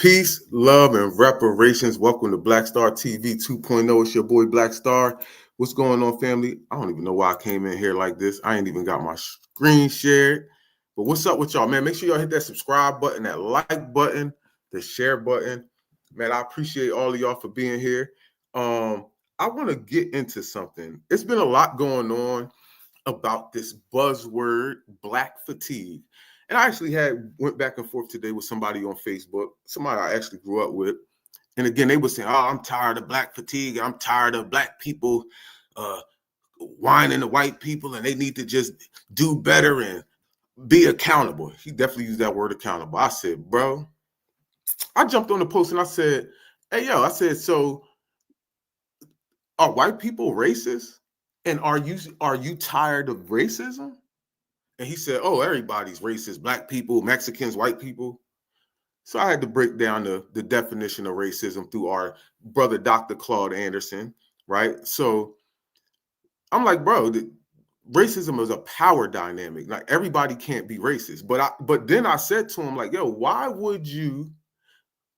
Peace, love, and reparations. Welcome to Black Star TV 2.0. It's your boy Black Star. What's going on, family? I don't even know why I came in here like this. I ain't even got my screen shared. But what's up with y'all, man? Make sure y'all hit that subscribe button, that like button, the share button. Man, I appreciate all of y'all for being here. I want to get into something. It's been a lot going on about this buzzword, black fatigue. And I actually went back and forth today with somebody on Facebook, somebody I actually grew up with. And again, they were saying, oh, I'm tired of black fatigue. I'm tired of black people whining to white people, and they need to just do better and be accountable. He definitely used that word accountable. I said, bro, I jumped on the post and I said, hey, yo, I said, so are white people racist? And are you tired of racism? And he said, oh, everybody's racist, black people, Mexicans, white people. So I had to break down the definition of racism through our brother, Dr. Claude Anderson, right? So I'm like, bro, racism is a power dynamic. Like, everybody can't be racist. But then I said to him, like, yo, why would you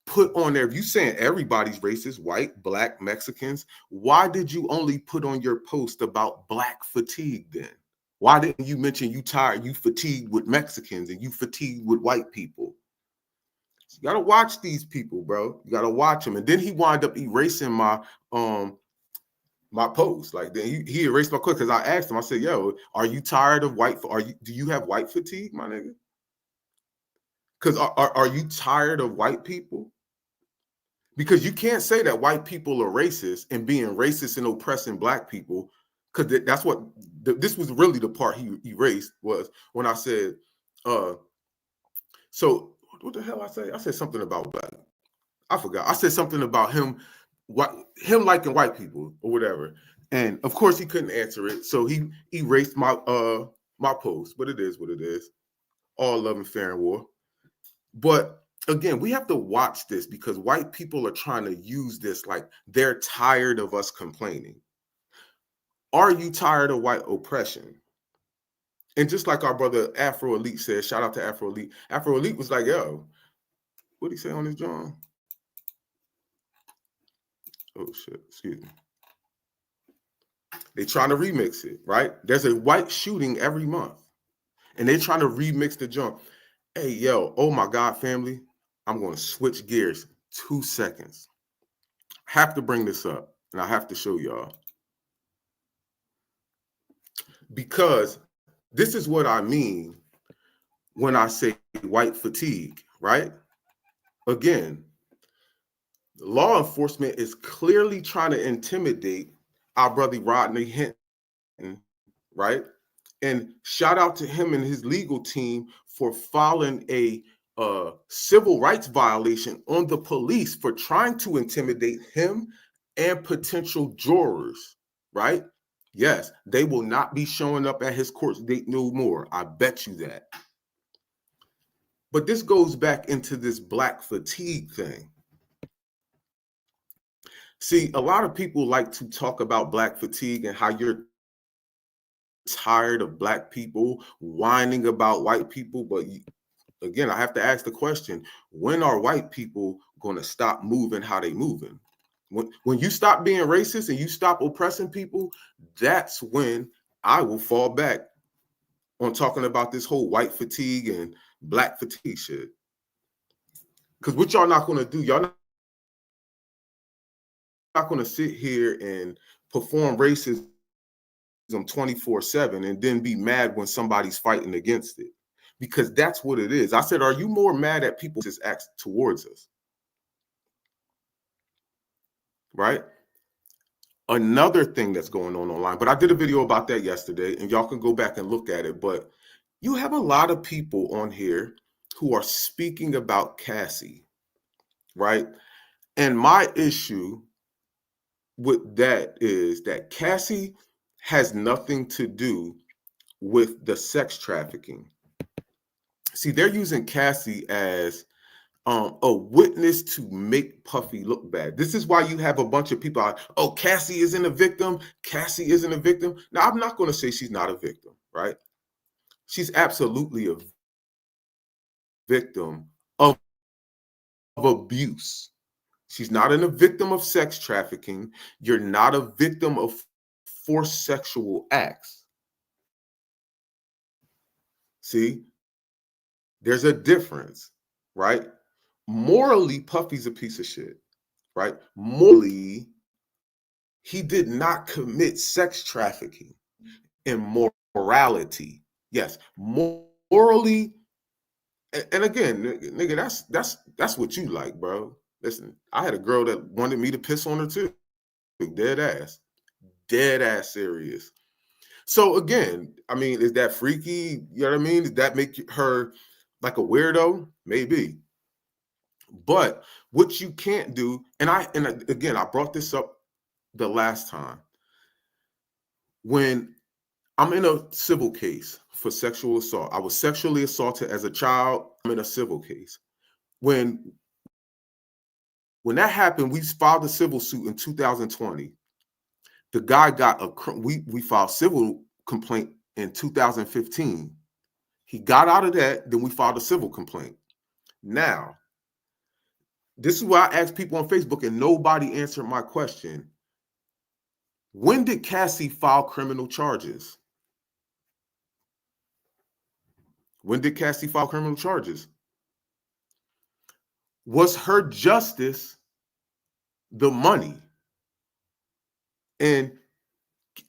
put on there, if you saying everybody's racist, white, black, Mexicans, why did you only put on your post about black fatigue then? Why didn't you mention you fatigued with Mexicans and you fatigued with white people? So you gotta watch these people, bro. You gotta watch them. And then he wound up erasing my post. Like, then he erased my post because I asked him. I said, "Yo, are you tired of do you have white fatigue, my nigga? Because are you tired of white people? Because you can't say that white people are racist and being racist and oppressing black people." Because that's what this was really the part he erased, was when I said, so what the hell I say? I said something about black. I forgot. I said something about him liking white people or whatever. And of course he couldn't answer it. So he erased my post. But it is what it is. All love and fair and war. But again, we have to watch this because white people are trying to use this like they're tired of us complaining. Are you tired of white oppression? And just like our brother Afro Elite said, shout out to Afro Elite. Afro Elite was like, yo, what did he say on his drawing? Oh shit, excuse me. They trying to remix it, right? There's a white shooting every month, and they trying to remix the jump. Hey, yo, oh my God, family, I'm going to switch gears 2 seconds. I have to bring this up, and I have to show y'all. Because this is what I mean when I say white fatigue, right? Again, law enforcement is clearly trying to intimidate our brother Rodney Hinton, right? And shout out to him and his legal team for filing a civil rights violation on the police for trying to intimidate him and potential jurors, right? Yes, they will not be showing up at his court date no more. I bet you that. But this goes back into this black fatigue thing. See, a lot of people like to talk about black fatigue and how you're tired of black people whining about white people. But again, I have to ask the question, when are white people going to stop moving how they moving? When you stop being racist and you stop oppressing people, that's when I will fall back on talking about this whole white fatigue and black fatigue shit. Because what y'all not going to do, y'all not going to sit here and perform racism 24/7 and then be mad when somebody's fighting against it, because that's what it is. I said, are you more mad at people just act towards us? Right? Another thing that's going on online, but I did a video about that yesterday and y'all can go back and look at it. But you have a lot of people on here who are speaking about Cassie, right? And my issue with that is that Cassie has nothing to do with the sex trafficking. See, they're using Cassie as a witness to make Puffy look bad. This is why you have a bunch of people out, oh, Cassie isn't a victim. Cassie isn't a victim. Now, I'm not going to say she's not a victim, right? She's absolutely a victim of abuse. She's not a victim of sex trafficking. You're not a victim of forced sexual acts. See, there's a difference, right? Morally, Puffy's a piece of shit, right? Morally, he did not commit sex trafficking. In morality, yes, morally, and again, nigga, that's what you like, bro. Listen, I had a girl that wanted me to piss on her too, dead ass serious. So again, I mean, is that freaky? You know what I mean? Does that make her like a weirdo? Maybe. But what you can't do, and again, I brought this up the last time. When I'm in a civil case for sexual assault, I was sexually assaulted as a child. I'm in a civil case. When that happened, we filed a civil suit in 2020. The guy got we filed civil complaint in 2015. He got out of that, then we filed a civil complaint. Now, this is why I asked people on Facebook and nobody answered my question. When did Cassie file criminal charges? When did Cassie file criminal charges? Was her justice the money? And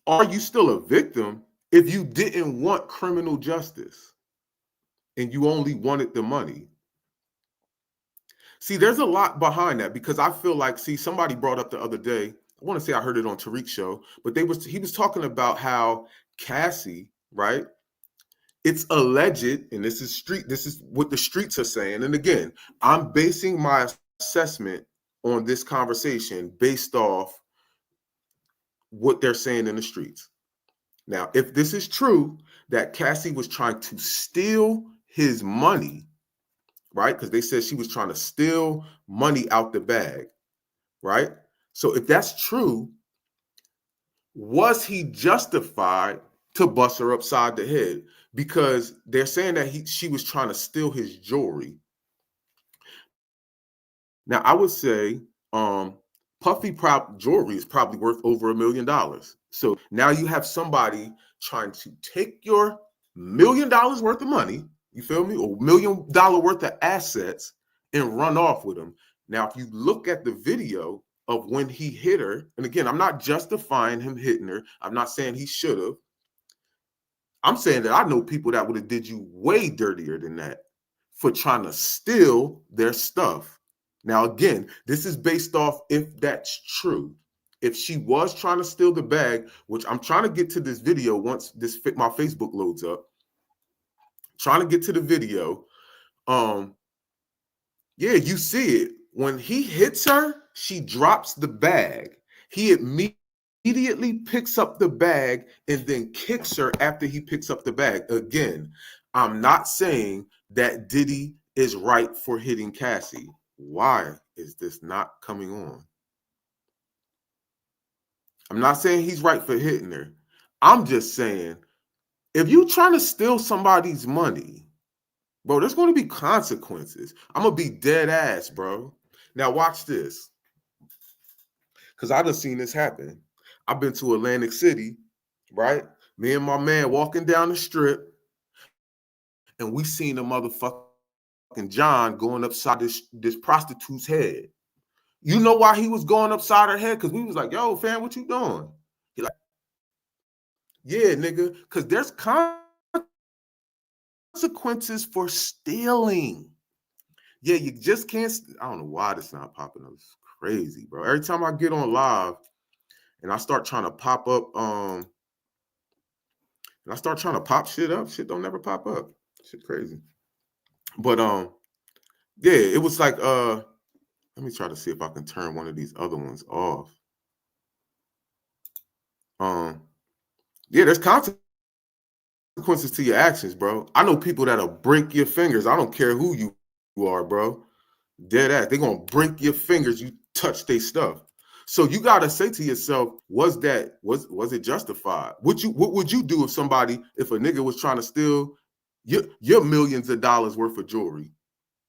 are you still a victim if you didn't want criminal justice and you only wanted the money? See, there's a lot behind that because I feel like, somebody brought up the other day, I want to say I heard it on Tariq's show, but he was talking about how Cassie, right? It's alleged, and this is what the streets are saying. And again, I'm basing my assessment on this conversation based off what they're saying in the streets. Now, if this is true, that Cassie was trying to steal his money, right? Because they said she was trying to steal money out the bag, right? So if that's true, was he justified to bust her upside the head? Because they're saying that she was trying to steal his jewelry. Now, I would say Puffy jewelry is probably worth over $1 million. So now you have somebody trying to take your $1 million worth of money, you feel me, or $1 million worth of assets and run off with them. Now, if you look at the video of when he hit her, and again, I'm not justifying him hitting her. I'm not saying he should have. I'm saying that I know people that would have did you way dirtier than that for trying to steal their stuff. Now, again, this is based off if that's true. If she was trying to steal the bag, which I'm trying to get to this video once my Facebook loads up, trying to get to the video. Yeah, you see it. When he hits her, she drops the bag. He immediately picks up the bag and then kicks her after he picks up the bag. Again, I'm not saying that Diddy is right for hitting Cassie. Why is this not coming on? I'm not saying he's right for hitting her. I'm just saying, if you're trying to steal somebody's money, bro, there's going to be consequences. I'm going to be dead ass, bro. Now watch this. Because I done seen this happen. I've been to Atlantic City, right? Me and my man walking down the strip, and we seen a motherfucking John going upside this prostitute's head. You know why he was going upside her head? Because we was like, yo, fam, what you doing? He like, yeah, nigga, because there's consequences for stealing. Yeah, you just can't. I don't know why this not popping up. It's crazy, bro. Every time I get on live and I start trying to pop up, and I start trying to pop shit up, shit don't never pop up. Shit crazy. But yeah, it was like let me try to see if I can turn one of these other ones off. Yeah, there's consequences to your actions, bro. I know people that'll break your fingers. I don't care who you are, bro. Dead ass. They're gonna break your fingers. You touch their stuff. So you gotta say to yourself, was it justified? What would you do if a nigga was trying to steal your millions of dollars worth of jewelry?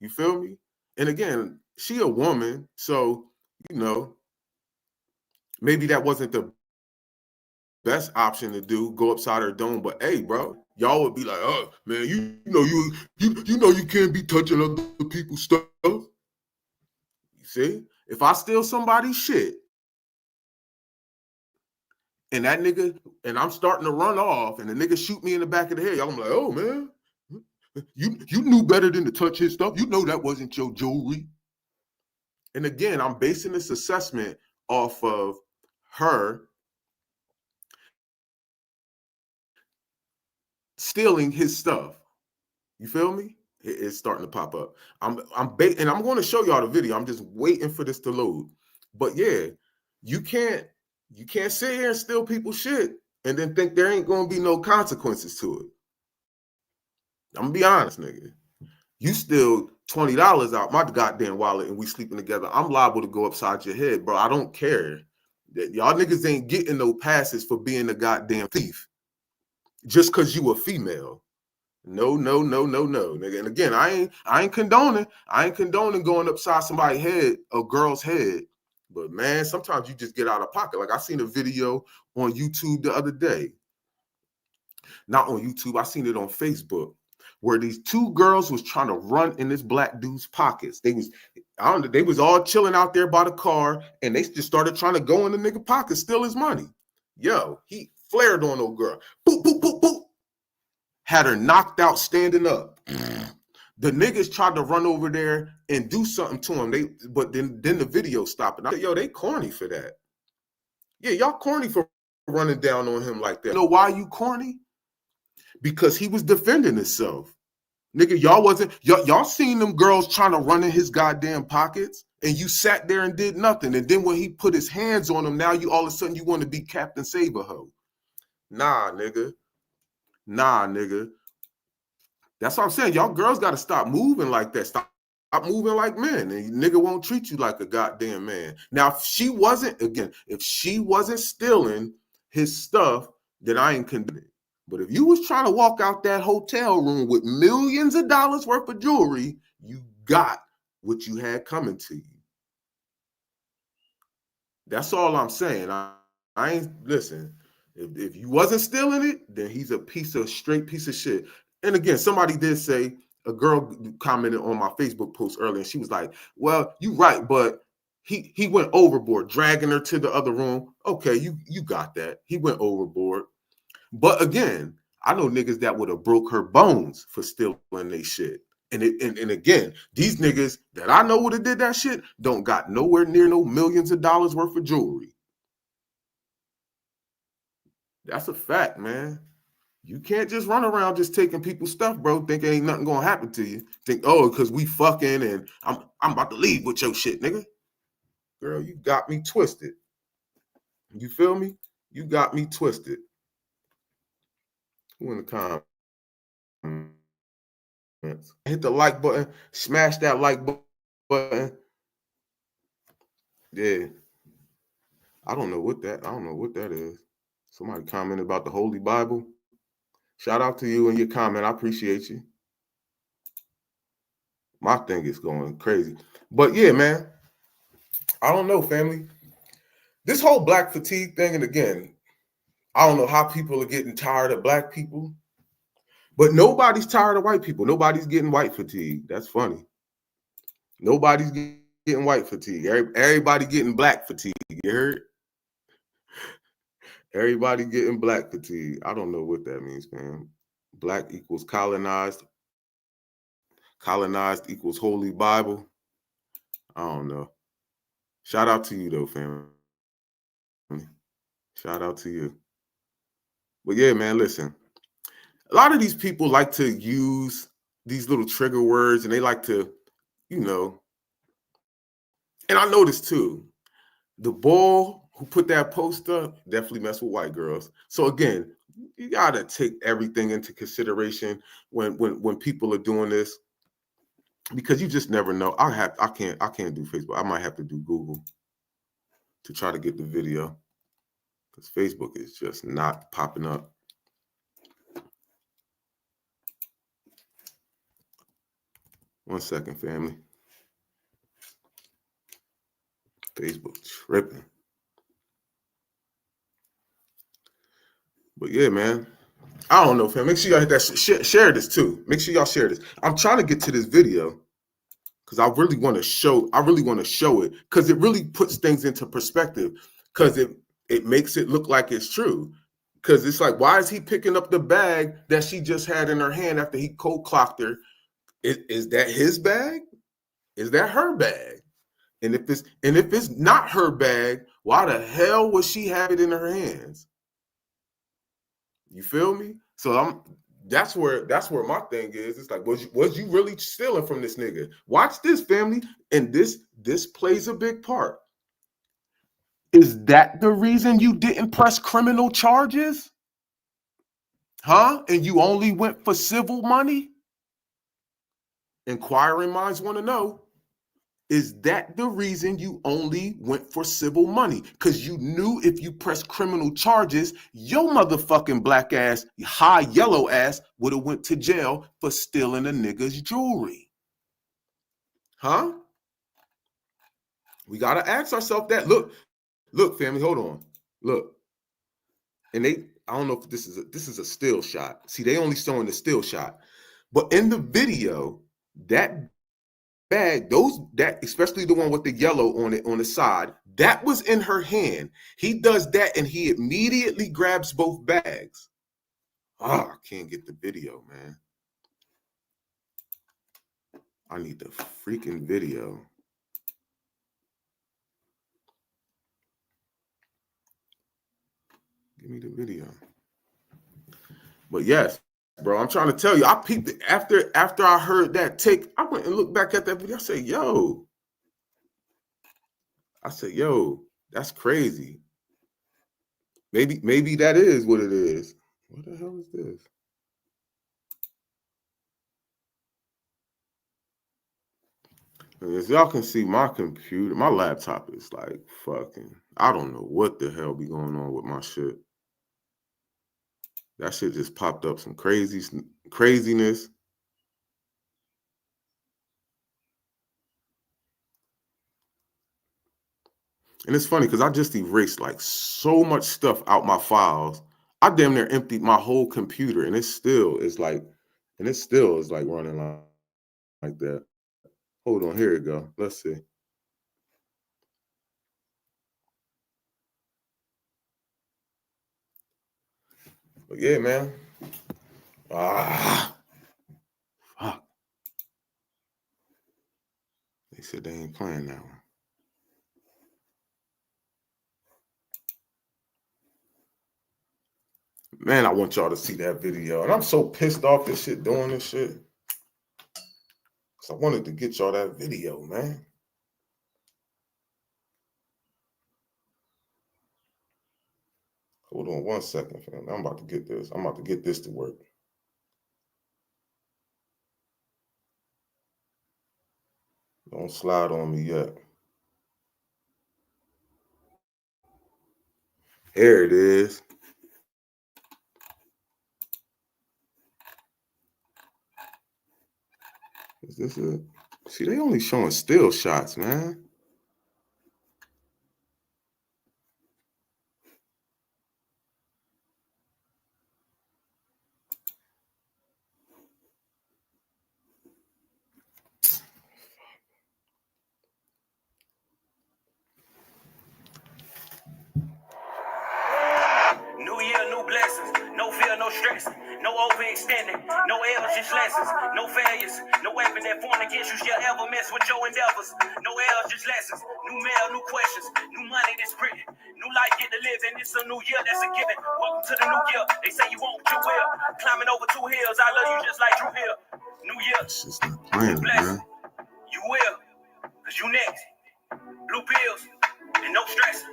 You feel me? And again, she a woman, so maybe that wasn't the best option to do, go upside her dome. But hey, bro, y'all would be like, oh man, you can't be touching other people's stuff. You see, if I steal somebody's shit and that nigga and I'm starting to run off and the nigga shoot me in the back of the head, y'all I'm like, oh man, you knew better than to touch his stuff. You know that wasn't your jewelry. And again, I'm basing this assessment off of her stealing his stuff. You feel me? It's starting to pop up. And I'm going to show y'all the video. I'm just waiting for this to load. But yeah, you can't sit here and steal people's shit and then think there ain't going to be no consequences to it. I'm gonna be honest, nigga. You steal $20 out my goddamn wallet and we sleeping together, I'm liable to go upside your head, bro. I don't care. Y'all niggas ain't getting no passes for being a goddamn thief just because you a female. No, nigga. And again, I ain't condoning going upside somebody's head, a girl's head. But man, sometimes you just get out of pocket. Like I seen a video on YouTube the other day. Not on YouTube, I seen it on Facebook, where these two girls was trying to run in this black dude's pockets. They was all chilling out there by the car, and they just started trying to go in the nigga pocket, steal his money. Yo, he flared on old girl. Boop, boop, boop, boop. Had her knocked out standing up. The niggas tried to run over there and do something to him. But then the video stopped. And I said, yo, they corny for that. Yeah, y'all corny for running down on him like that. You know why you corny? Because he was defending himself. Nigga, y'all seen them girls trying to run in his goddamn pockets and you sat there and did nothing. And then when he put his hands on them, now you all of a sudden you want to be Captain Saberho. Nah, nigga. That's what I'm saying. Y'all girls got to stop moving like that. Stop moving like men. And nigga won't treat you like a goddamn man. Now, if she wasn't stealing his stuff, then I ain't condemning it. But if you was trying to walk out that hotel room with millions of dollars worth of jewelry, you got what you had coming to you. That's all I'm saying. I ain't, listen, if you wasn't stealing it, then he's a straight piece of shit. And again, somebody did say, a girl commented on my Facebook post earlier, and she was like, well, you right, but he went overboard, dragging her to the other room. Okay, you got that. He went overboard. But again, I know niggas that would have broke her bones for stealing they shit. And again, these niggas that I know would have did that shit don't got nowhere near no millions of dollars worth of jewelry. That's a fact, man. You can't just run around just taking people's stuff, bro, thinking ain't nothing gonna happen to you. Think, oh, because we fucking and I'm about to leave with your shit, nigga. Girl, you got me twisted. You feel me? You got me twisted. Who in the comments? Hit the like button, smash that like button. Yeah. I don't know what that is. Somebody commented about the Holy Bible. Shout out to you and your comment. I appreciate you. My thing is going crazy. But yeah, man, I don't know, family. This whole black fatigue thing, and again, I don't know how people are getting tired of black people, but nobody's tired of white people. Nobody's getting white fatigue. That's funny. Nobody's getting white fatigue. Everybody getting black fatigue. You heard? Everybody getting black fatigue. I don't know what that means, man. Black equals colonized. Colonized equals Holy Bible. I don't know. Shout out to you, though, family. Shout out to you. But yeah, man, listen. A lot of these people like to use these little trigger words, and they like to, and I noticed too, the boy who put that post up definitely messed with white girls. So again, you gotta take everything into consideration when people are doing this, because you just never know. I can't do Facebook. I might have to do Google to try to get the video, because Facebook is just not popping up. One second, family. Facebook tripping. But yeah, man. I don't know, fam. Make sure y'all hit that. Share this too. Make sure y'all share this. I'm trying to get to this video because I really want to show. It because it really puts things into perspective. Because it makes it look like it's true. Because it's like, why is he picking up the bag that she just had in her hand after he cold clocked her? Is that his bag? Is that her bag? And if it's not her bag, why the hell would she have it in her hands? You feel me? So that's where my thing is. It's like, was you really stealing from this nigga? Watch this, family. And this plays a big part. Is that the reason you didn't press criminal charges? Huh? And you only went for civil money? Inquiring minds want to know. Is that the reason you only went for civil money? Because you knew if you pressed criminal charges, your motherfucking black ass, high yellow ass, would have went to jail for stealing a nigga's jewelry. Huh? We got to ask ourselves that. Look, family, hold on. Look. And I don't know if this is a still shot. See, they only showing the still shot. But in the video, that bag, that especially the one with the yellow on it on the side, that was in her hand. He does that and he immediately grabs both bags. I can't get the video, man. I need the freaking video. Give me the video. But yes, bro, I'm trying to tell you, I peeped it after I heard that take. I went and looked back at that video. I said, yo, that's crazy. Maybe that is what it is. What the hell is this? And as y'all can see, my computer, my laptop is like fucking, I don't know what the hell be going on with my shit. That shit just popped up some craziness. And it's funny because I just erased like so much stuff out my files. I damn near emptied my whole computer, and it still is like running like that. Hold on, here we go. Let's see. But yeah, man. Fuck. They said they ain't playing that one. Man, I want y'all to see that video. And I'm so pissed off this shit doing this shit. Because I wanted to get y'all that video, man. Hold on 1 second, fam. I'm about to get this. I'm about to get this to work. Don't slide on me yet. Here it is. Is this it? See, they only showing still shots, man. New year, new blessings. No fear, no stress. No overextending. No L's, just lessons. No failures. No weapon that formed against you shall ever mess with your endeavors. No L's, just lessons. New mail, new questions. New money that's printed. New life get to live, and it's a new year that's a given. Welcome to the new year. They say you won't, but you will. Climbing over 2 hills. I love you just like Drew Hill. New year. It's just not playing, man. You will. Cause you next. Blue pills. And no stress.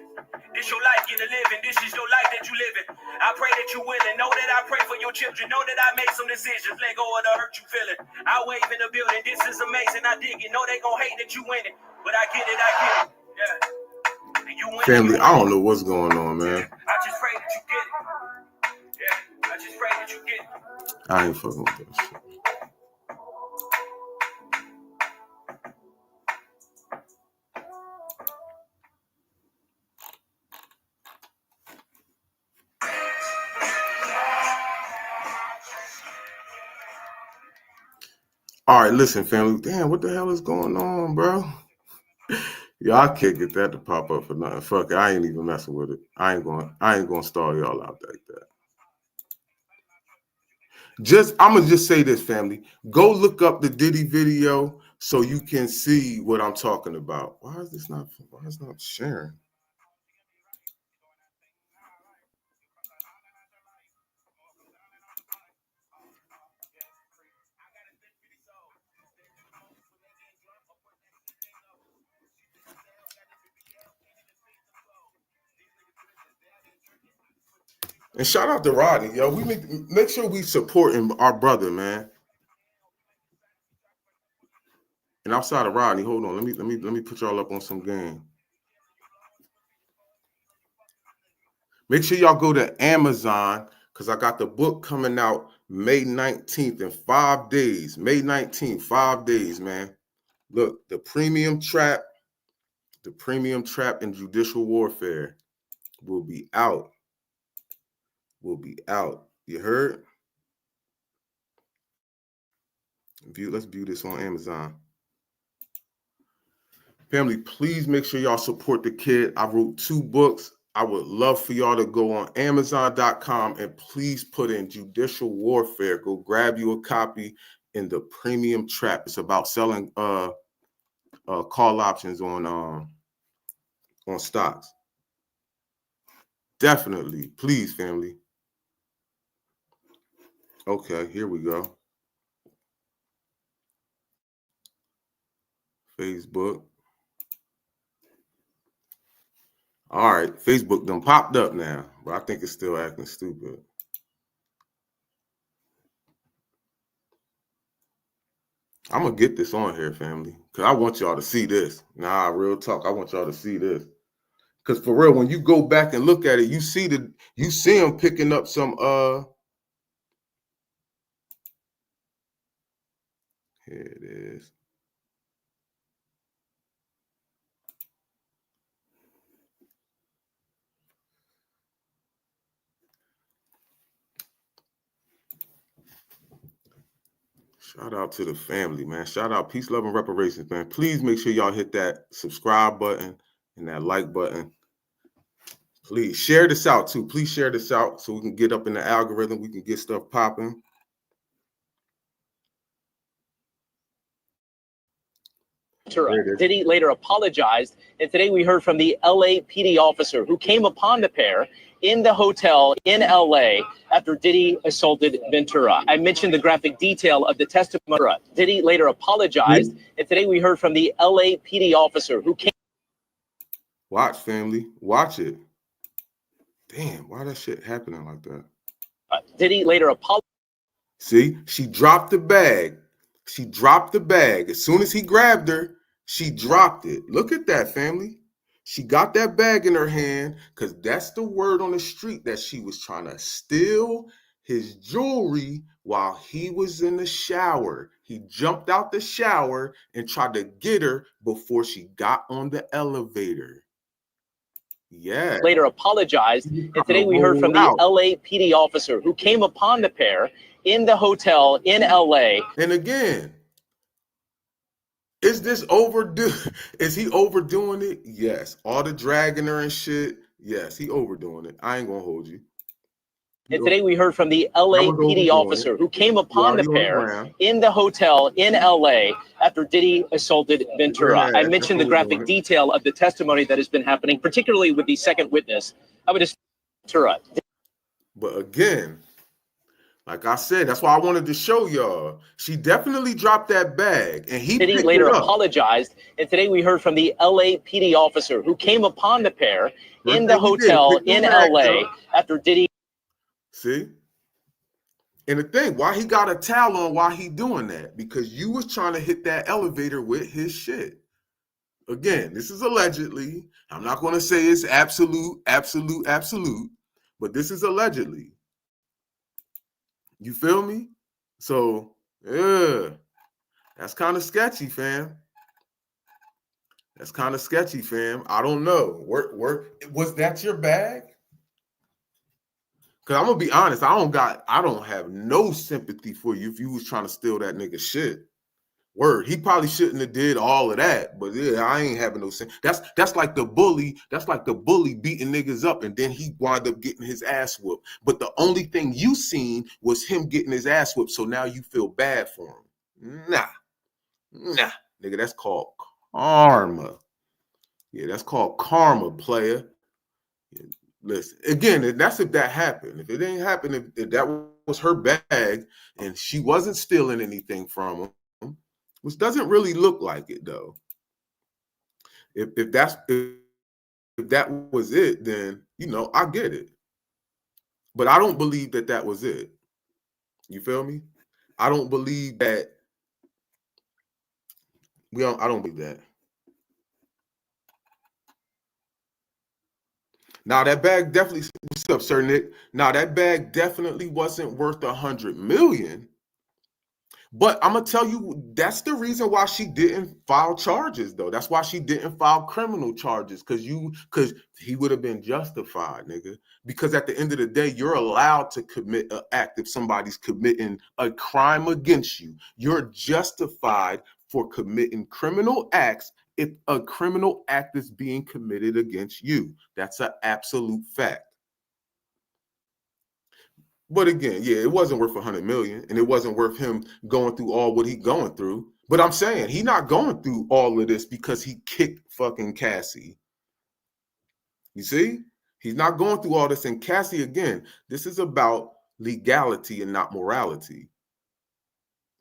This your life, get to live, and this is your life that you live in. I pray that you willing. Know that I pray for your children. Know that I made some decisions. Let go of the hurt you feeling. I wave in the building. This is amazing. I dig it. Know they gon' hate that you win it. But I get it. Yeah. And you win Family, it. I don't know what's going on, man. I just pray that you get it. Yeah. I just pray that you get it. I ain't fucking with that shit. All right, listen, family. Damn, what the hell is going on, bro? Yeah, I can't get that to pop up for nothing. Fuck it, I ain't even messing with it. I ain't gonna stall y'all out like that. I'm gonna just say this, family. Go look up the Diddy video so you can see what I'm talking about. Why is it not sharing? And shout out to Rodney, yo. We make sure we supporting our brother, man. And outside of Rodney, hold on. Let me put y'all up on some game. Make sure y'all go to Amazon because I got the book coming out May 19th in 5 days. May 19th, 5 days, man. Look, the premium trap in judicial warfare will be out. You heard? Let's view this on Amazon. Family, please make sure y'all support the kid. I wrote 2 books. I would love for y'all to go on Amazon.com and please put in judicial warfare. Go grab you a copy in the premium trap. It's about selling call options on stocks. Definitely, please, family. Okay, here we go. Facebook. All right, Facebook done popped up now, but I think it's still acting stupid. I'm going to get this on here, family, because I want y'all to see this. Nah, real talk, I want y'all to see this. Because for real, when you go back and look at it, you see him picking up some, here it is. Shout out to the family, man. Shout out, peace, love, and reparations, man. Please make sure y'all hit that subscribe button and that like button. Please share this out, too. Please share this out so we can get up in the algorithm. We can get stuff popping. Diddy later apologized, and today we heard from the LAPD officer who came upon the pair in the hotel in LA after Diddy assaulted Ventura. I mentioned the graphic detail of the testimony. Diddy later apologized, and today we heard from the LAPD officer who came. Watch, family. Watch it. Damn, why that shit happening like that? Diddy later apologized. See, she dropped the bag. She dropped the bag. As soon as he grabbed her, she dropped it. Look at that, family. She got that bag in her hand because that's the word on the street that she was trying to steal his jewelry while he was in the shower. He jumped out the shower and tried to get her before she got on the elevator. Yeah. Later apologized, and today we heard from the LAPD officer who came upon the pair in the hotel in LA. And again, is this overdue? Is he overdoing it? Yes. All the dragging her and shit. Yes, he overdoing it. I ain't gonna hold you. And today we heard from the LAPD officer who came upon the pair in the hotel in LA after Diddy assaulted Ventura. I mentioned the graphic detail of the testimony that has been happening, particularly with the second witness. I would just Ventura. But again, like I said, that's why I wanted to show y'all. She definitely dropped that bag, and he Diddy later apologized. And today we heard from the LAPD officer who came upon the pair in the hotel in LA after Diddy. See? And the thing, why he got a towel on while he doing that? Because you was trying to hit that elevator with his shit. Again, this is allegedly. I'm not going to say it's absolute, but this is allegedly. You feel me? So, yeah, that's kind of sketchy, fam. That's kind of sketchy, fam. I don't know. Was that your bag? Cause I'm gonna be honest, I don't have no sympathy for you if you was trying to steal that nigga shit. Word, he probably shouldn't have did all of that, but yeah, I ain't having no sense. That's like the bully. That's like the bully beating niggas up, and then he wound up getting his ass whooped. But the only thing you seen was him getting his ass whooped, so now you feel bad for him. Nah, nigga, that's called karma. Yeah, that's called karma, player. Yeah, listen, again, that's if that happened. If it ain't happened, if that was her bag and she wasn't stealing anything from him, which doesn't really look like it though. If that was it, then I get it. But I don't believe that was it. You feel me? I don't believe that. I don't believe that. Now that bag definitely. What's up, Sir Nick? Now that bag definitely wasn't worth $100 million. But I'm gonna tell you, that's the reason why she didn't file charges, though. That's why she didn't file criminal charges, because he would have been justified, nigga. Because at the end of the day, you're allowed to commit an act if somebody's committing a crime against you. You're justified for committing criminal acts if a criminal act is being committed against you. That's an absolute fact. But again, yeah, it wasn't worth $100 million, and it wasn't worth him going through all what he going through. But I'm saying he not going through all of this because he kicked fucking Cassie. You see? He's not going through all this. And Cassie, again, this is about legality and not morality.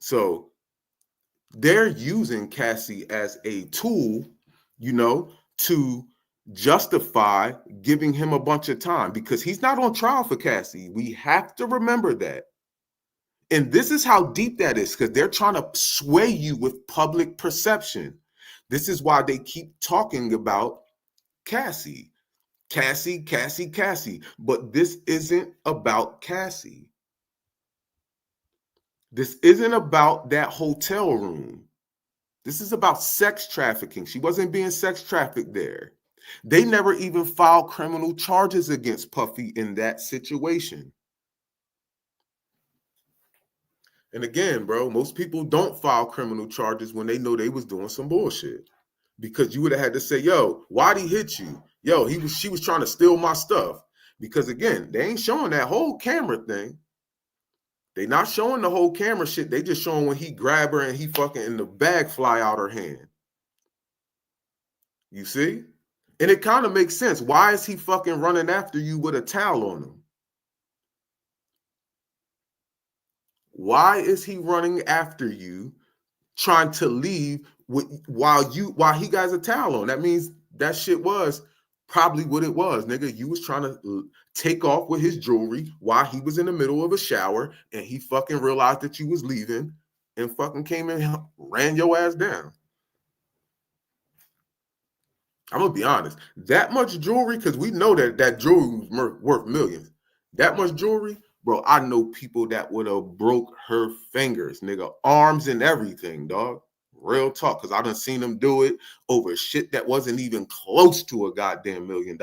So they're using Cassie as a tool, to justify giving him a bunch of time, because he's not on trial for Cassie. We have to remember that. And this is how deep that is, because they're trying to sway you with public perception. This is why they keep talking about Cassie. But this isn't about Cassie. This isn't about that hotel room. This is about sex trafficking. She wasn't being sex trafficked there. They never even filed criminal charges against Puffy in that situation. And again, bro, most people don't file criminal charges when they know they was doing some bullshit. Because you would have had to say, yo, why'd he hit you? Yo, she was trying to steal my stuff. Because again, they ain't showing that whole camera thing. They not showing the whole camera shit. They just showing when he grabbed her and he fucking and the bag fly out her hand. You see? And it kind of makes sense. Why is he fucking running after you with a towel on him? Why is he running after you, trying to leave while he got a towel on? That means that shit was probably what it was, nigga. You was trying to take off with his jewelry while he was in the middle of a shower, and he fucking realized that you was leaving and fucking came in and ran your ass down. I'm gonna be honest. That much jewelry, because we know that jewelry was worth millions. That much jewelry, bro. I know people that would have broke her fingers, nigga, arms and everything, dog. Real talk, because I done seen them do it over shit that wasn't even close to a goddamn $1 million.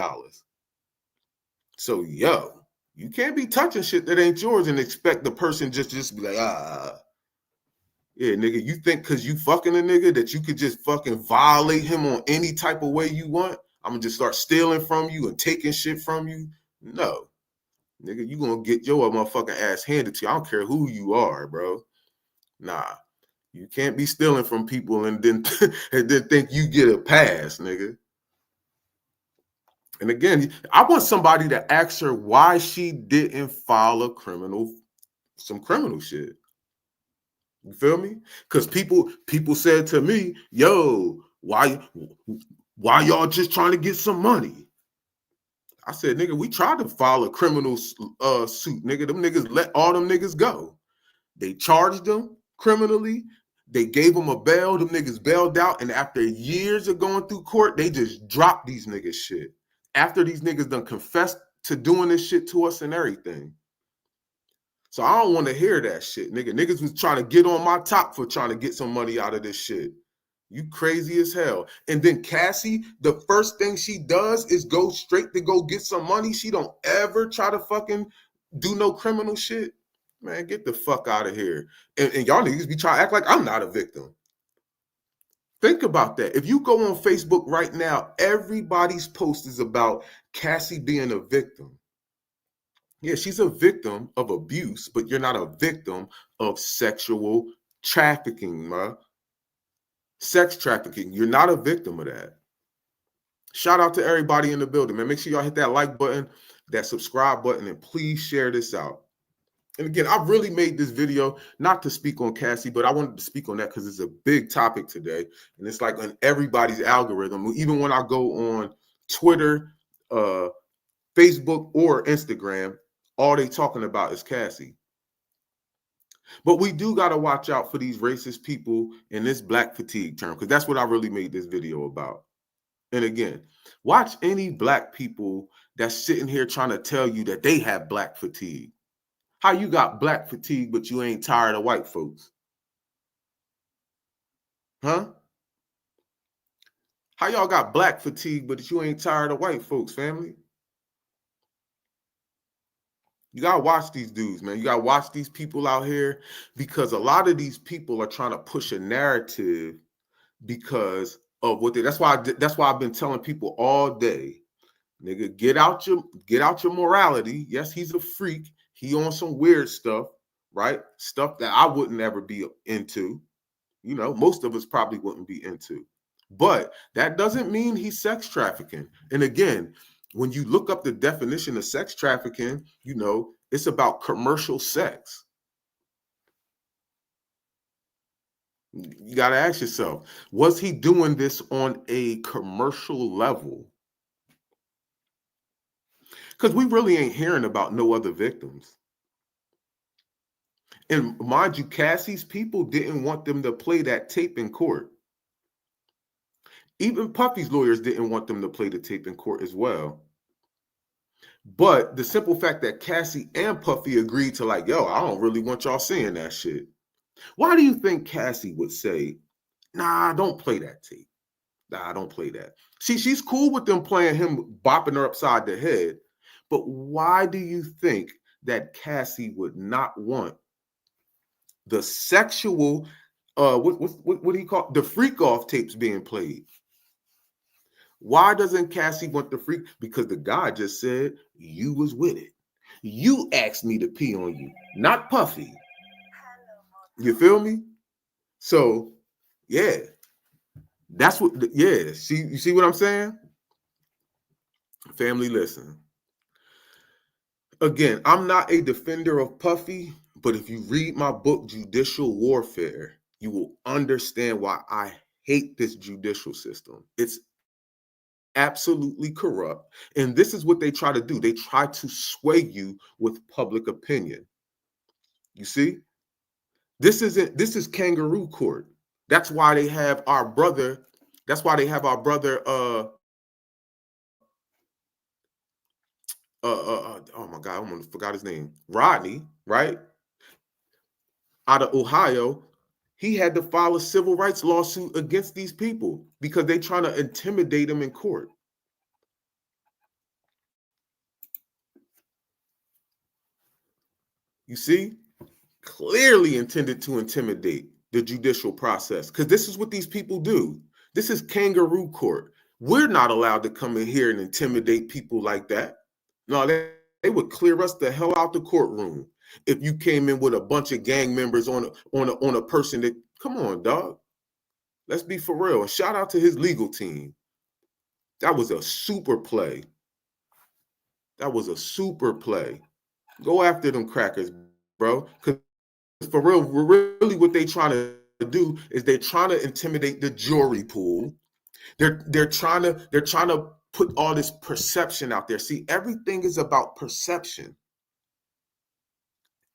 So, yo, you can't be touching shit that ain't yours and expect the person just be like, yeah, nigga, you think because you fucking a nigga that you could just fucking violate him on any type of way you want? I'm gonna just start stealing from you and taking shit from you? No. Nigga, you gonna get your motherfucking ass handed to you. I don't care who you are, bro. Nah. You can't be stealing from people and then think you get a pass, nigga. And again, I want somebody to ask her why she didn't file some criminal shit. You feel me? Because people said to me, yo, why y'all just trying to get some money? I said, nigga, we tried to file a criminal suit, nigga. Them niggas let all them niggas go. They charged them criminally. They gave them a bail. Them niggas bailed out. And after years of going through court, they just dropped these niggas shit. After these niggas done confessed to doing this shit to us and everything. So I don't want to hear that shit, nigga. Niggas was trying to get on my top for trying to get some money out of this shit. You crazy as hell. And then Cassie, the first thing she does is go straight to go get some money. She don't ever try to fucking do no criminal shit. Man, get the fuck out of here. And y'all niggas be trying to act like I'm not a victim. Think about that. If you go on Facebook right now, everybody's post is about Cassie being a victim. Yeah, she's a victim of abuse, but you're not a victim of sexual trafficking, ma. Sex trafficking. You're not a victim of that. Shout out to everybody in the building, man. Make sure y'all hit that like button, that subscribe button, and please share this out. And again, I really made this video not to speak on Cassie, but I wanted to speak on that because it's a big topic today. And it's like on everybody's algorithm. Even when I go on Twitter, Facebook, or Instagram, all they talking about is Cassie. But we do got to watch out for these racist people and this black fatigue term, because that's what I really made this video about. And again, watch any black people that's sitting here trying to tell you that they have black fatigue. How you got black fatigue, but you ain't tired of white folks? Huh? How y'all got black fatigue, but you ain't tired of white folks, family? You gotta watch these dudes, man. You gotta watch these people out here, because a lot of these people are trying to push a narrative because of what they. That's why I've been telling people all day, nigga, get out your morality. Yes, he's a freak. He on some weird stuff, right? Stuff that I wouldn't ever be into. You know, most of us probably wouldn't be into. But that doesn't mean he's sex trafficking. And again, when you look up the definition of sex trafficking, you know, it's about commercial sex. You got to ask yourself, was he doing this on a commercial level? Because we really ain't hearing about no other victims. And mind you, Cassie's people didn't want them to play that tape in court. Even Puffy's lawyers didn't want them to play the tape in court as well. But the simple fact that Cassie and Puffy agreed to, like, yo, I don't really want y'all seeing that shit. Why do you think Cassie would say, nah, don't play that tape? Nah, don't play that. See, she's cool with them playing him bopping her upside the head. But why do you think that Cassie would not want the sexual, what do you call it? The freak off tapes being played? Why doesn't Cassie want the freak? Because the guy just said you was with it. You asked me to pee on you, not Puffy. You feel me? So, yeah, that's what. Yeah, you see what I'm saying? Family, listen. Again, I'm not a defender of Puffy, but if you read my book, Judicial Warfare, you will understand why I hate this judicial system. It's absolutely corrupt. And this is what they try to do. They try to sway you with public opinion. You see? This is kangaroo court. That's why they have our brother. Oh my God, I almost forgot his name. Rodney, right? Out of Ohio. He had to file a civil rights lawsuit against these people because they're trying to intimidate him in court. You see? Clearly intended to intimidate the judicial process, because this is what these people do. This is kangaroo court. We're not allowed to come in here and intimidate people like that. No, they would clear us the hell out the courtroom if you came in with a bunch of gang members on a person that, come on, dog. Let's be for real. And shout out to his legal team. That was a super play. That was a super play. Go after them crackers, bro. Because for real, really what they trying to do is they're trying to intimidate the jury pool. They're trying to put all this perception out there. See, everything is about perception.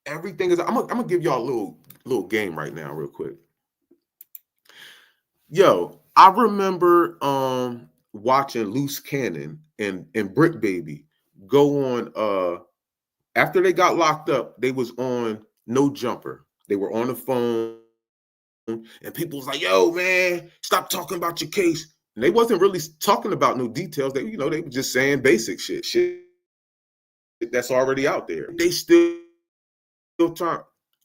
Everything is. I'm gonna give y'all a little game right now, real quick. Yo, I remember watching Loose Cannon and Brick Baby go on. After they got locked up, they was on No Jumper. They were on the phone, and people was like, "Yo, man, stop talking about your case." And they wasn't really talking about no details. They were just saying basic shit that's already out there. They still trying.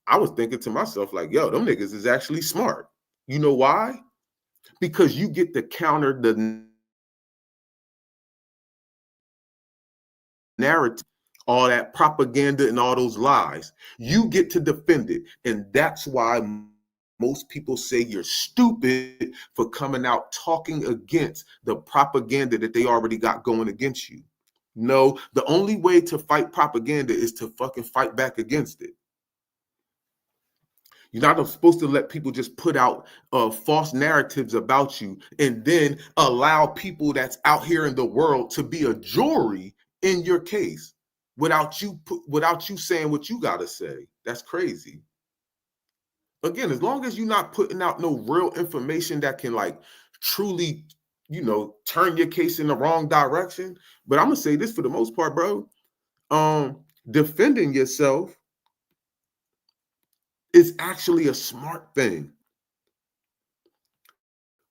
I was thinking to myself, like, "Yo, them niggas is actually smart." You know why? because you get to counter the narrative, all that propaganda and all those lies. You get to defend it. And that's why most people say you're stupid for coming out talking against the propaganda that they already got going against you. No, the only way to fight propaganda is to fucking fight back against it. You're not supposed to let people just put out false narratives about you and then allow people that's out here in the world to be a jury in your case without you saying what you got to say. That's crazy. Again, as long as you're not putting out no real information that can like truly, turn your case in the wrong direction. But I'm gonna say this for the most part, bro. Defending yourself is actually a smart thing.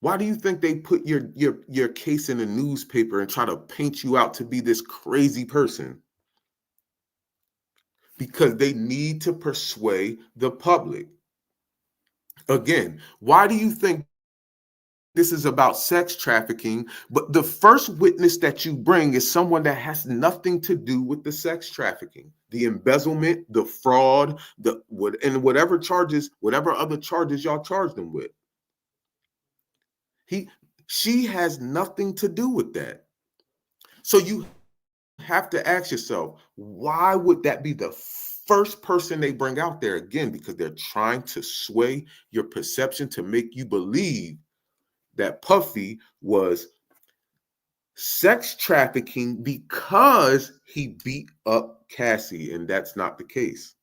Why do you think they put your case in the newspaper and try to paint you out to be this crazy person? Because they need to persuade the public. Again, why do you think this is about sex trafficking, but the first witness that you bring is someone that has nothing to do with the sex trafficking, the embezzlement, the fraud, and whatever other charges y'all charge them with? She has nothing to do with that. So you have to ask yourself, why would that be the first person they bring out there? Again, because they're trying to sway your perception to make you believe that Puffy was sex trafficking because he beat up Cassie, and that's not the case.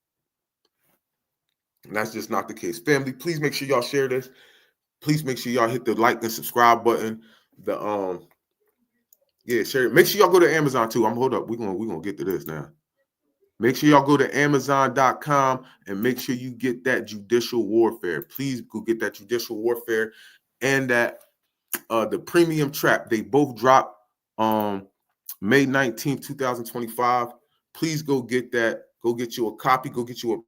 And that's just not the case. Family, please make sure y'all share this. Please make sure y'all hit the like and subscribe button. Share it. Make sure y'all go to Amazon too. Hold up. We're gonna get to this now. Make sure y'all go to Amazon.com and make sure you get that Judicial Warfare. Please go get that Judicial Warfare and that the Premium Trap. They both drop May 19th, 2025. Please go get that. Go get you a copy. Go get you a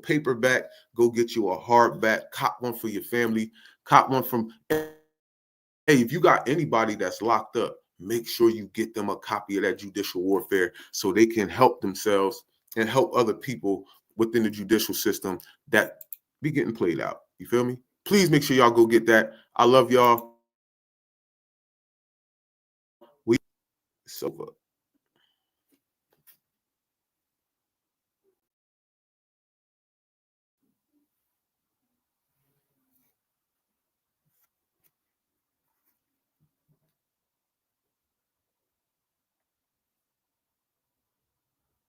paperback. Go get you a hardback. Cop one for your family. Cop one from. Hey, if you got anybody that's locked up, make sure you get them a copy of that Judicial Warfare so they can help themselves and help other people within the judicial system that be getting played out. You feel me? Please make sure y'all go get that. I love y'all. It's over.